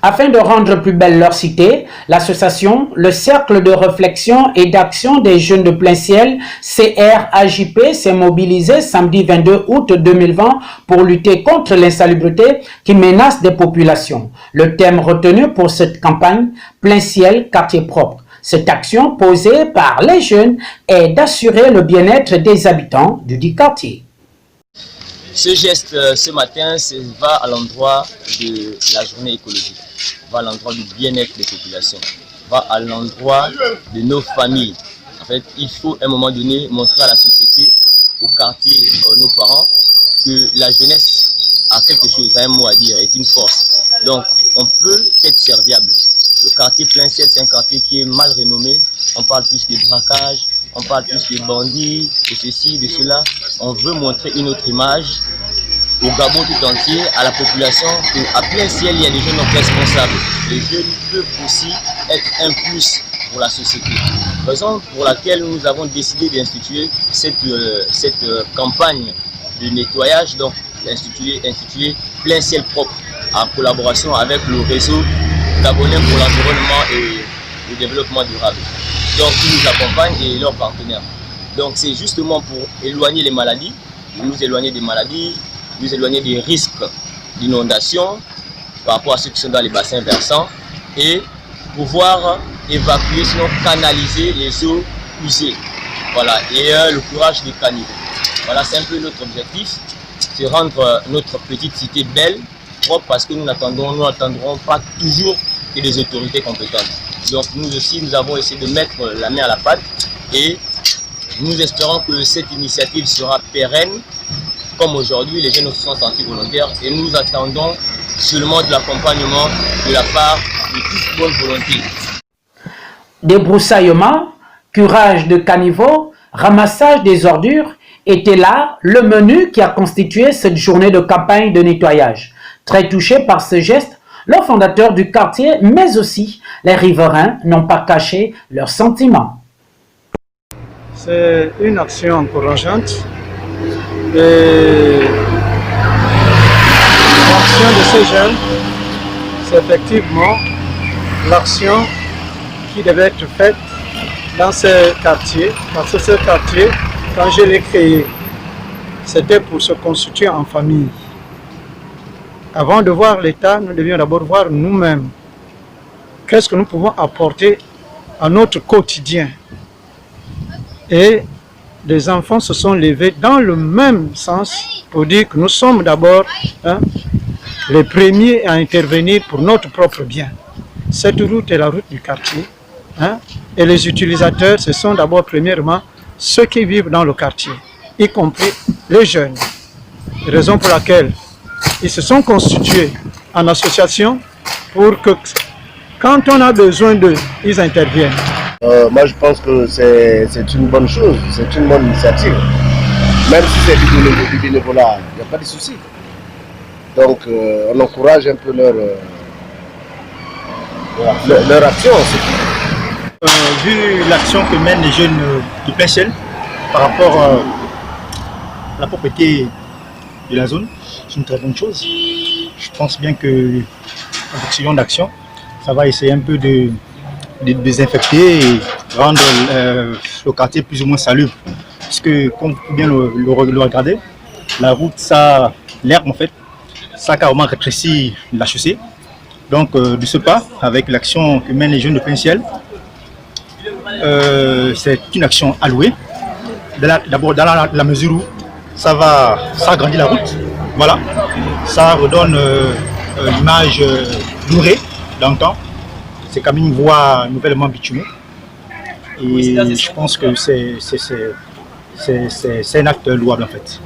Afin de rendre plus belle leur cité, l'association, le Cercle de réflexion et d'action des jeunes de plein ciel, CRAJP, s'est mobilisé samedi 22 août 2020 pour lutter contre l'insalubrité qui menace des populations. Le thème retenu pour cette campagne, plein ciel, quartier propre. Cette action posée par les jeunes est d'assurer le bien-être des habitants du dit quartier. Ce geste, ce matin, va à l'endroit de la journée écologique, va à l'endroit du bien-être des populations, va à l'endroit de nos familles. En fait, il faut à un moment donné montrer à la société, au quartier, nos parents, que la jeunesse a quelque chose, a un mot à dire, est une force. Donc, on peut être serviable. Le quartier plein ciel, c'est un quartier qui est mal renommé. On parle plus de braquage, on parle plus de bandits, de ceci, de cela. On veut montrer une autre image au Gabon tout entier, à la population, qu'à plein ciel, il y a des jeunes responsables. Les jeunes peuvent aussi être un plus pour la société. Raison pour laquelle nous avons décidé d'instituer cette campagne de nettoyage, donc intitulée Plein ciel propre, en collaboration avec le réseau gabonais pour l'environnement et le développement durable. Donc ils nous accompagnent et leurs partenaires. Donc c'est justement pour éloigner les maladies, nous éloigner des maladies, nous éloigner des risques d'inondation par rapport à ceux qui sont dans les bassins versants et pouvoir évacuer, sinon canaliser les eaux usées. Voilà, et le courage des caniveaux. Voilà, c'est un peu notre objectif, c'est rendre notre petite cité belle, propre, parce que nous n'attendrons pas toujours que des autorités compétentes. Donc nous aussi, nous avons essayé de mettre la main à la pâte et nous espérons que cette initiative sera pérenne. Comme aujourd'hui, les jeunes se sont sentis volontaires et nous attendons seulement de l'accompagnement de la part de toute bonne volonté. Débroussaillement, curage de caniveaux, ramassage des ordures était là le menu qui a constitué cette journée de campagne de nettoyage. Très touché par ce geste, le fondateur du quartier, mais aussi les riverains, n'ont pas caché leurs sentiments. C'est une action encourageante et l'action de ces jeunes, c'est effectivement l'action qui devait être faite dans ce quartier, parce que ce quartier, quand je l'ai créé, c'était pour se constituer en famille. Avant de voir l'État, nous devions d'abord voir nous-mêmes. Qu'est-ce que nous pouvons apporter à notre quotidien? Et les enfants se sont levés dans le même sens pour dire que nous sommes d'abord les premiers à intervenir pour notre propre bien. Cette route est la route du quartier. Et les utilisateurs, ce sont d'abord premièrement ceux qui vivent dans le quartier, y compris les jeunes. Raison pour laquelle ils se sont constitués en association pour que quand on a besoin d'eux, ils interviennent. Moi je pense que c'est une bonne chose, c'est une bonne initiative. Même si c'est du bénévolat, il n'y a pas de souci. Donc on encourage un peu leur action. Vu l'action que mènent les jeunes de plein ciel par rapport à la propriété de la zone, c'est une très bonne chose. Je pense bien que avec ce genre d'action, ça va essayer un peu de désinfecter et rendre le quartier plus ou moins salubre. Parce que, comme vous bien le regarder, la route, l'herbe en fait, ça a carrément rétréci la chaussée. Donc, de ce pas, avec l'action que mènent les jeunes de plein ciel, c'est une action allouée. D'abord, dans la mesure où ça agrandit la route, voilà, ça redonne l'image dorée dans le temps. C'est comme une voie nouvellement bitumée. Et je pense que c'est un acte louable en fait.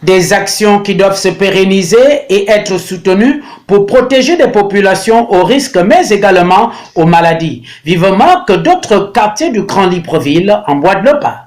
Des actions qui doivent se pérenniser et être soutenues pour protéger des populations aux risques, mais également aux maladies. Vivement que d'autres quartiers du Grand Libreville en boivent le pas.